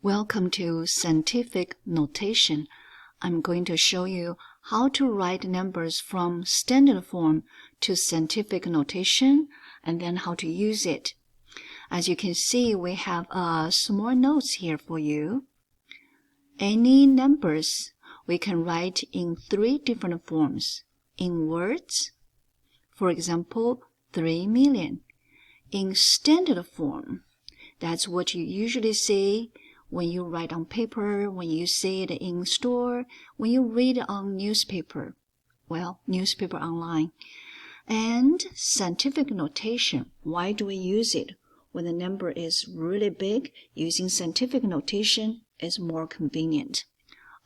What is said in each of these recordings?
Welcome to Scientific Notation. I'm going to show you how to write numbers from standard form to scientific notation and then how to use it. As you can see, we have small notes here for you. Any numbers we can write in three different forms. In words, for example, 3 million. In standard form, that's what you usually say when you write on paper, when you see it in store, when you read on newspaper, newspaper online. And scientific notation, why do we use it? When the number is really big, using scientific notation is more convenient.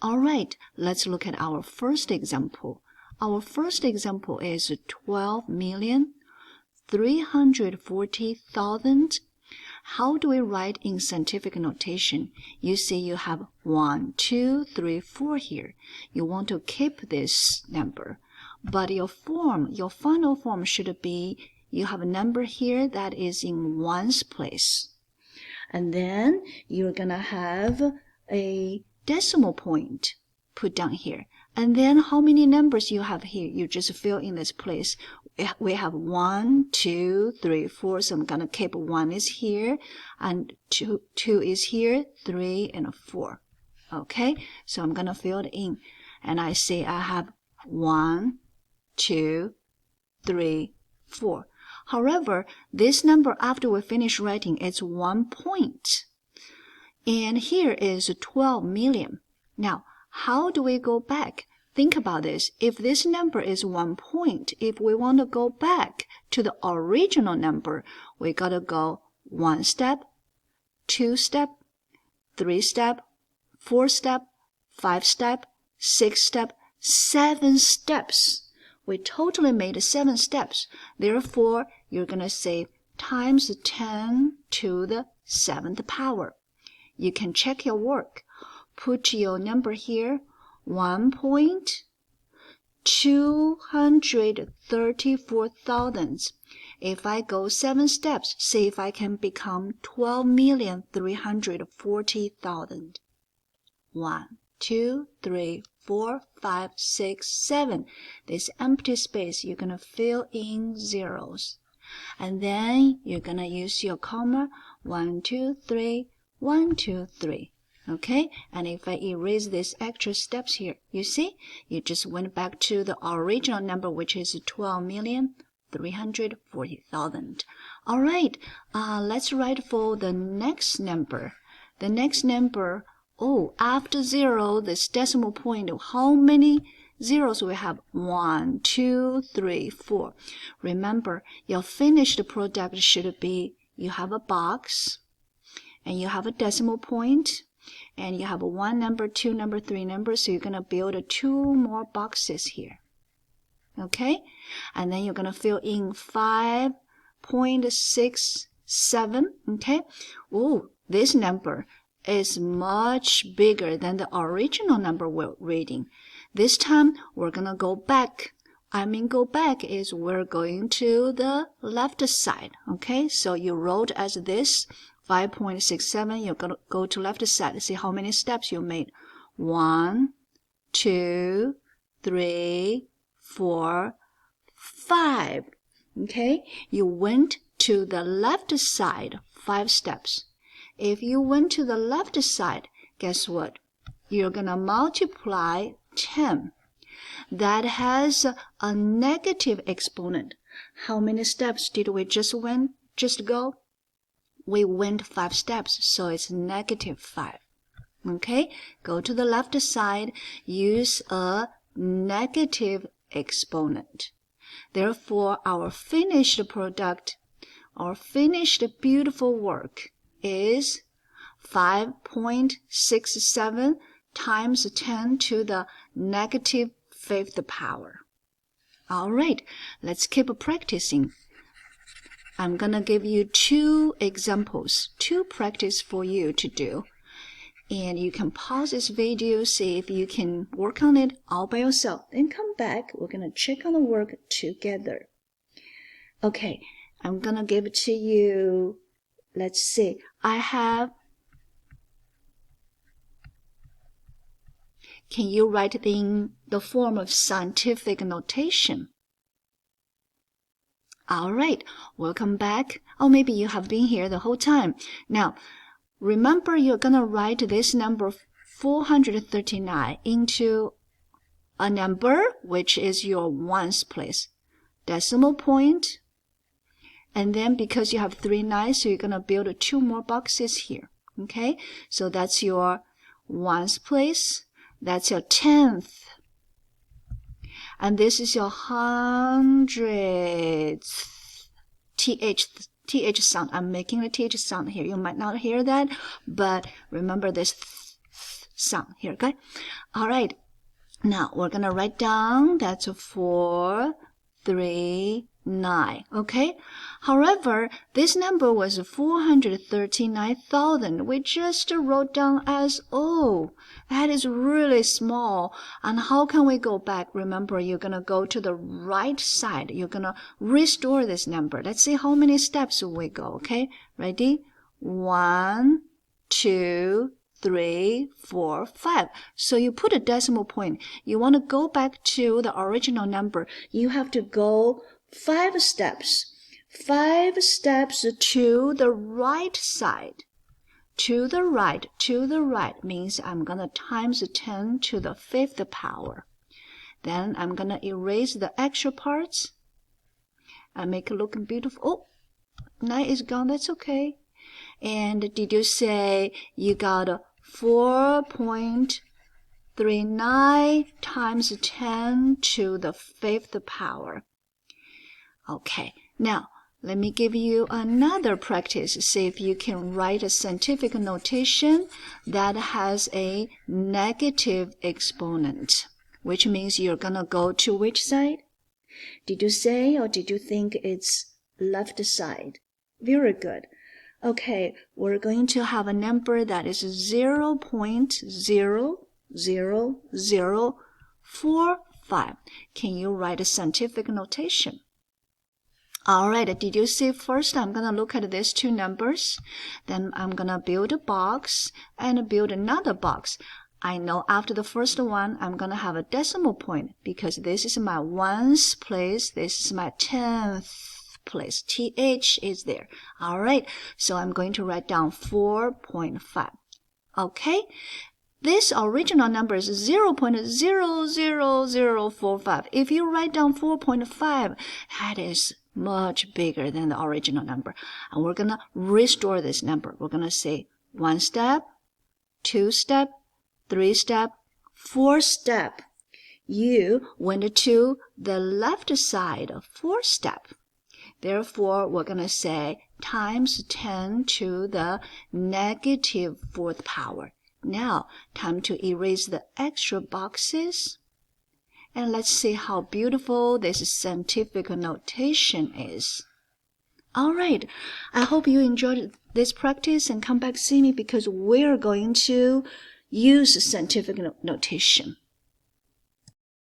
All right, let's look at our first example. Our first example is 12,340,000. How do we write in scientific notation? You see you have 1, 2, 3, 4 here. You want to keep this number. But your final form should be, you have a number here that is in ones place. And then you're going to have a decimal point put down here. And then how many numbers you have here? You just fill in this place. We have 1, 2, 3, 4. So I'm going to keep 1 is here and 2 is here, 3 and 4. Okay, so I'm going to fill it in. And I say I have 1, 2, 3, 4. However, this number after we finish writing, it's 1 point. And here is 12 million. Now, how do we go back? Think about this. If this number is 1 point, if we want to go back to the original number, we got to go 1 step, 2 step, 3 step, 4 step, 5 step, 6 step, 7 steps. We totally made 7 steps. Therefore, you're going to say times 10 to the 7th power. You can check your work. Put your number here, 1,234,000. If I go 7 steps, see if I can become 12,340,000. 1, 2, 3, 4, 5, 6, 7. This empty space, you're going to fill in zeros. And then you're going to use your comma, 1, 2, 3, 1, 2, 3. Okay, and if I erase these extra steps here, you see, you just went back to the original number, which is 12,340,000. All right, let's write for the next number. The next number, after 0, this decimal point, how many zeros we have? 1, 2, 3, 4. Remember, your finished product should be, you have a box, and you have a decimal point, and you have a 1 number, 2 number, 3 number, so you're going to build 2 more boxes here. Okay? And then you're going to fill in 5.67. Okay? This number is much bigger than the original number we're reading. This time, we're going to go back. Go back is we're going to the left side. Okay? So you wrote as this. 5.67, you're going to go to left side. See how many steps you made. 1, 2, 3, 4, 5. Okay? You went to the left side 5 steps. If you went to the left side, guess what? You're going to multiply 10. That has a negative exponent. How many steps did we just go? We went 5 steps, so it's -5. Okay, go to the left side, use a negative exponent. Therefore, our finished product, our finished beautiful work is 5.67 times 10 to the -5th power. All right, let's keep practicing. I'm going to give you 2 examples, 2 practice for you to do. And you can pause this video, see if you can work on it all by yourself. Then come back. We're going to check on the work together. Okay, I'm going to give it to you. Let's see. I have Can you write it in the form of scientific notation? All right, welcome back. Oh, maybe you have been here the whole time. Now, remember you're going to write this number 439 into a number which is your ones place. Decimal point. And then because you have 3 nines, so you're going to build 2 more boxes here. Okay, so that's your ones place. That's your tenth. And this is your hundredth. TH sound. I'm making the TH sound here. You might not hear that, but remember this sound here, okay? All right. Now, we're going to write down that's 4, 3, 9, okay? However, this number was 439,000. We just wrote down as O. That is really small. And how can we go back? Remember, you're going to go to the right side. You're going to restore this number. Let's see how many steps we go, okay? Ready? 1, 2, 3, 4, 5. So you put a decimal point. You want to go back to the original number. You have to go 5 steps. 5 steps to the right side. To the right means I'm going to times 10 to the 5th power. Then I'm going to erase the extra parts and make it look beautiful. Oh, 9 is gone. That's okay. And did you say you got 4.39 times 10 to the 5th power? Okay, now let me give you another practice. See if you can write a scientific notation that has a negative exponent, which means you're going to go to which side? Did you say or did you think it's left side? Very good. Okay, we're going to have a number that is 0.00045. Can you write a scientific notation? All right, did you see first I'm going to look at these 2 numbers. Then I'm going to build a box and build another box. I know after the first one, I'm going to have a decimal point because this is my ones place. This is my tenth place. TH is there. All right, so I'm going to write down 4.5. Okay, this original number is 0.00045. If you write down 4.5, that is much bigger than the original number. And we're going to restore this number. We're going to say 1 step, 2 step, 3 step, 4 step. You went to the left side of 4 step. Therefore, we're going to say times 10 to the negative 4th power. Now, time to erase the extra boxes. And let's see how beautiful this scientific notation is. All right, I hope you enjoyed this practice and come back see me because we're going to use scientific notation.